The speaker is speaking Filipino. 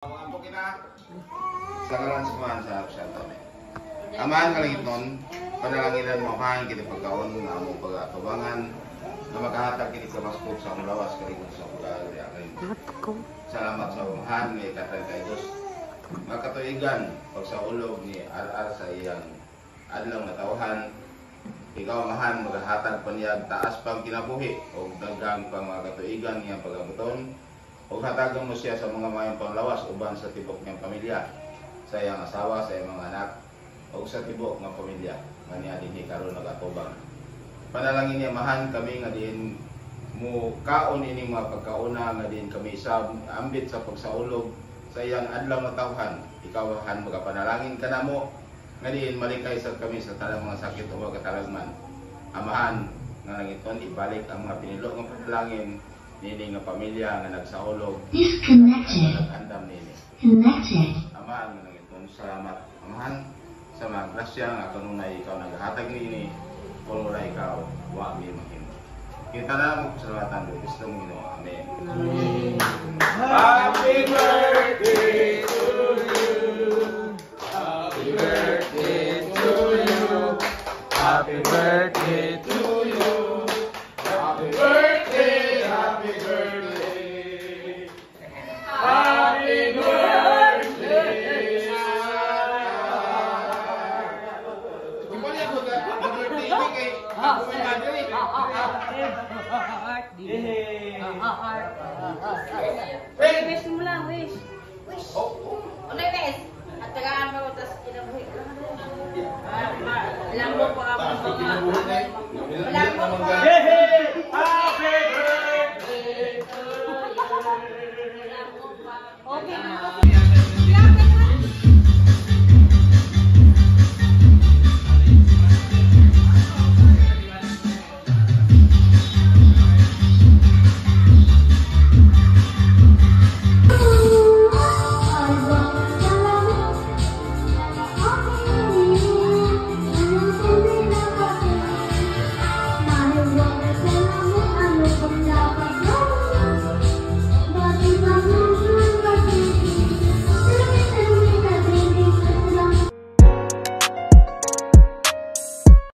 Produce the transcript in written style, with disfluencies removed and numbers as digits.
Ako kina sa ngalan sa kumahan sa Santo Niño. Amahan kalingit nun, panalanginan mo kain kini pagkaon na among pag-atubangan na makahatag kini sa maskog sa among lawas kalingit sa ugal di akin. Salamat sa umahan ni Katay kay Diyos. Makatuigan pag sa ulog ni Ar sa iyang adlaw na tawahan. Ikaw amahan magahatag paniyag taas pang kinabuhi o dagang pang mga katuigan niyang pag-abuton. O hatagan mo siya sa mga mayang panglawas uban sa tibok niyang pamilya, sa iyang asawa, sa iyang mga anak, o sa tibok ng pamilya, nga niya din karon nagatubang. Panalangin niya mahan kami nga din mo kaon ining mga pagkauna nga din kami sa ambit sa pagsaulog sa iyang adlaw na tawhan. Ikaw han magapanalangin ka na mo nga din malikay sa kami sa tanang mga sakit o mga katalagman. Amahan nga nangiton ibalik ang mga pinilo nga panalangin nini nga pamilya nga nagsaulog disconnected nag-andam nini connected amahan nga nangitun salamat amahan sa mga grasya nga kanunay ikaw naghatag nini kung wala ikaw wa mi mahimo kita na mo salamatan do Kristo mo Ginoo amen. Happy birthday